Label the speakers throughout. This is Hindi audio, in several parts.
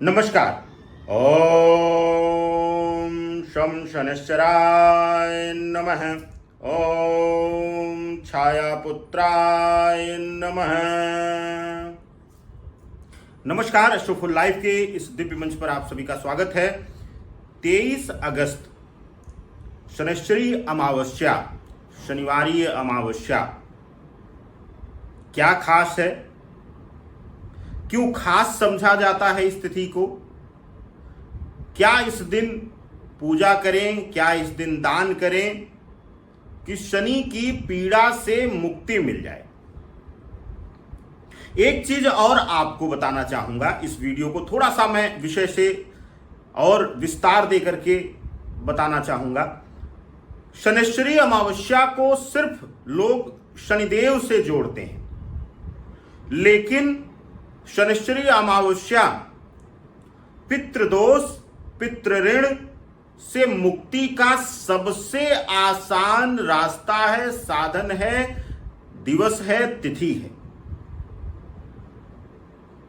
Speaker 1: नमस्कार। ओम शं शनैश्चराय नमः। ओम छायापुत्राय नमः। नमस्कार। एस्ट्रोफुल लाइफ के इस दिव्य मंच पर आप सभी का स्वागत है। 23 अगस्त शनैश्चरी अमावस्या, शनिवारीय अमावस्या क्या खास है, क्यों खास समझा जाता है इस तिथि को, क्या इस दिन पूजा करें, क्या इस दिन दान करें कि शनि की पीड़ा से मुक्ति मिल जाए। एक चीज और आपको बताना चाहूंगा, इस वीडियो को थोड़ा सा मैं विषय से और विस्तार दे करके बताना चाहूंगा। शनैश्चरी अमावस्या को सिर्फ लोग शनिदेव से जोड़ते हैं, लेकिन शनैश्चरी अमावस्या पितृदोष, पितृऋण से मुक्ति का सबसे आसान रास्ता है, साधन है, दिवस है, तिथि है।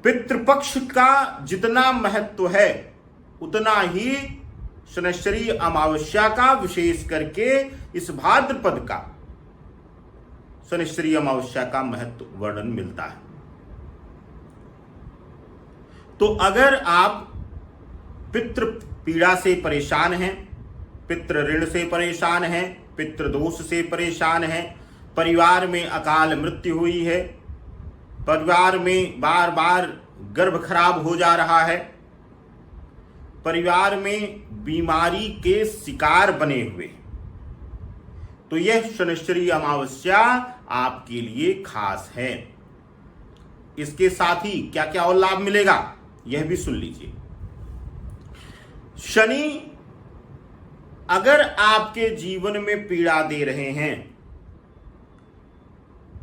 Speaker 1: पितृपक्ष का जितना महत्व है उतना ही शनैश्चरी अमावस्या का, विशेष करके इस भाद्रपद का शनैश्चरी अमावस्या का महत्व वर्णन मिलता है। तो अगर आप पितृ पीड़ा से परेशान हैं, पितृ ऋण से परेशान हैं, पितृदोष से परेशान हैं, परिवार में अकाल मृत्यु हुई है, परिवार में बार बार गर्भ खराब हो जा रहा है, परिवार में बीमारी के शिकार बने हुए हैं, तो यह शनैश्चरी अमावस्या आपके लिए खास है। इसके साथ ही क्या क्या और लाभ मिलेगा यह भी सुन लीजिए। शनि अगर आपके जीवन में पीड़ा दे रहे हैं,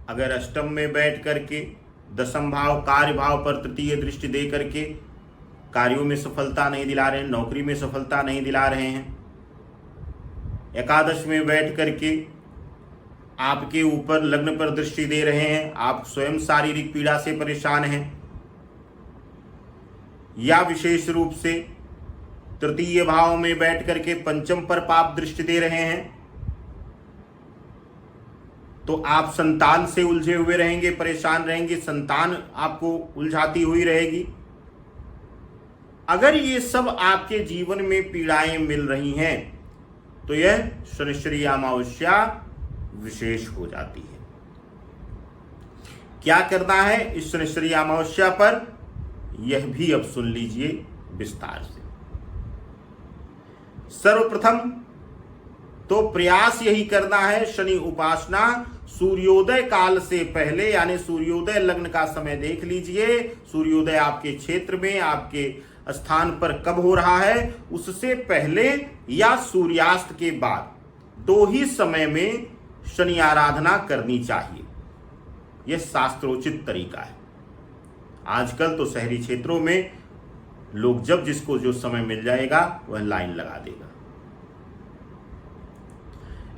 Speaker 1: अगर अष्टम में बैठ करके दशम भाव कार्य भाव पर तृतीय दृष्टि दे करके कार्यों में सफलता नहीं दिला रहे हैं, नौकरी में सफलता नहीं दिला रहे हैं, एकादश में बैठ करके आपके ऊपर लग्न पर दृष्टि दे रहे हैं, आप स्वयं शारीरिक पीड़ा से परेशान हैं, या विशेष रूप से तृतीय भाव में बैठ करके पंचम पर पाप दृष्टि दे रहे हैं, तो आप संतान से उलझे हुए रहेंगे, परेशान रहेंगे, संतान आपको उलझाती हुई रहेगी। अगर ये सब आपके जीवन में पीड़ाएं मिल रही हैं तो यह शनैश्चरी अमावस्या विशेष हो जाती है। क्या करना है इस शनैश्चरी अमावस्या पर, यह भी अब सुन लीजिए विस्तार से। सर्वप्रथम तो प्रयास यही करना है, शनि उपासना सूर्योदय काल से पहले, यानी सूर्योदय लग्न का समय देख लीजिए, सूर्योदय आपके क्षेत्र में, आपके स्थान पर कब हो रहा है, उससे पहले या सूर्यास्त के बाद, दो ही समय में शनि आराधना करनी चाहिए। यह शास्त्रोचित तरीका है। आजकल तो शहरी क्षेत्रों में लोग जब जिसको जो समय मिल जाएगा वह लाइन लगा देगा।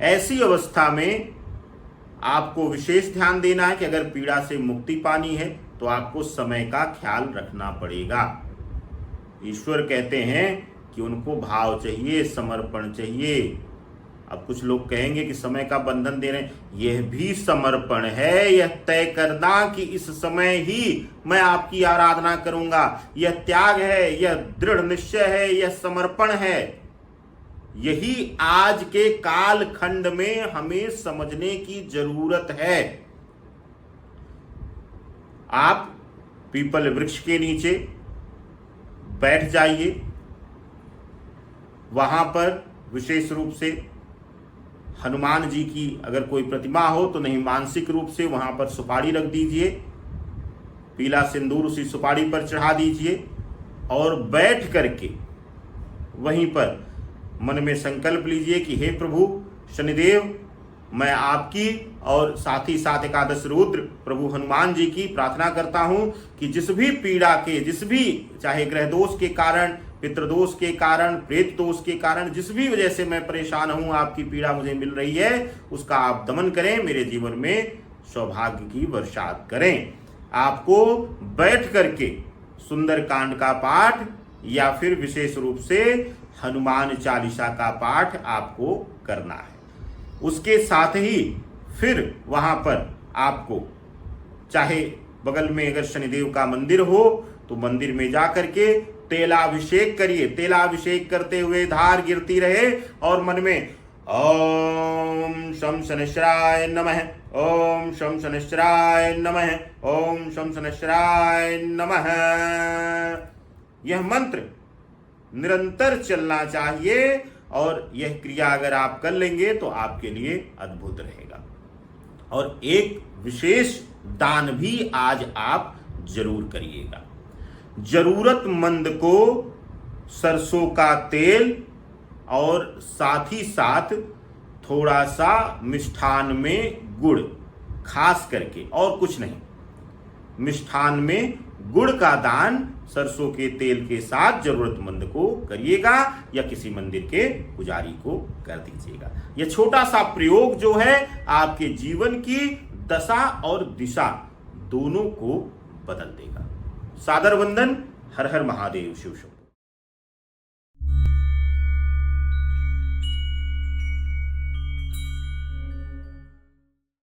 Speaker 1: ऐसी अवस्था में आपको विशेष ध्यान देना है कि अगर पीड़ा से मुक्ति पानी है तो आपको समय का ख्याल रखना पड़ेगा। ईश्वर कहते हैं कि उनको भाव चाहिए, समर्पण चाहिए। अब कुछ लोग कहेंगे कि समय का बंधन दे रहे हैं, यह भी समर्पण है। यह तय करना कि इस समय ही मैं आपकी आराधना करूंगा, यह त्याग है, यह दृढ़ निश्चय है, यह समर्पण है। यही आज के काल खंड में हमें समझने की जरूरत है। आप पीपल वृक्ष के नीचे बैठ जाइए, वहां पर विशेष रूप से हनुमान जी की अगर कोई प्रतिमा हो तो नहीं, मानसिक रूप से वहां पर सुपारी रख दीजिए, पीला सिंदूर उसी सुपारी पर चढ़ा दीजिए और बैठ करके वहीं पर मन में संकल्प लीजिए कि हे प्रभु शनिदेव, मैं आपकी और साथ ही साथ एकादश रुद्र प्रभु हनुमान जी की प्रार्थना करता हूं कि जिस भी पीड़ा के, जिस भी चाहे ग्रह दोष के कारण, पितृदोष के कारण, प्रेत दोष के कारण, जिस भी वजह से मैं परेशान हूं, आपकी पीड़ा मुझे मिल रही है, उसका आप दमन करें, मेरे जीवन में सौभाग्य की वर्षा करें। आपको बैठ करके सुंदर कांड का पाठ या फिर विशेष रूप से हनुमान चालीसा का पाठ आपको करना है। उसके साथ ही फिर वहां पर आपको चाहे बगल में अगर शनिदेव का मंदिर हो तो मंदिर में जाकर के तेलाभिषेक करिए। तेलाभिषेक करते हुए धार गिरती रहे और मन में ओम शम शनिश्चराय नमः, ओम शम शनिश्चराय नमः, ओम शम शनिश्चराय नमः, यह मंत्र निरंतर चलना चाहिए। और यह क्रिया अगर आप कर लेंगे तो आपके लिए अद्भुत रहेगा। और एक विशेष दान भी आज आप जरूर करिएगा। जरूरतमंद को सरसों का तेल और साथ ही साथ थोड़ा सा मिष्ठान में गुड़, खास करके और कुछ नहीं, मिष्ठान में गुड़ का दान सरसों के तेल के साथ जरूरतमंद को करिएगा या किसी मंदिर के पुजारी को कर दीजिएगा। यह छोटा सा प्रयोग जो है आपके जीवन की दशा और दिशा दोनों को बदल देगा। सादर वंदन। हर हर महादेव। शिव शंभो।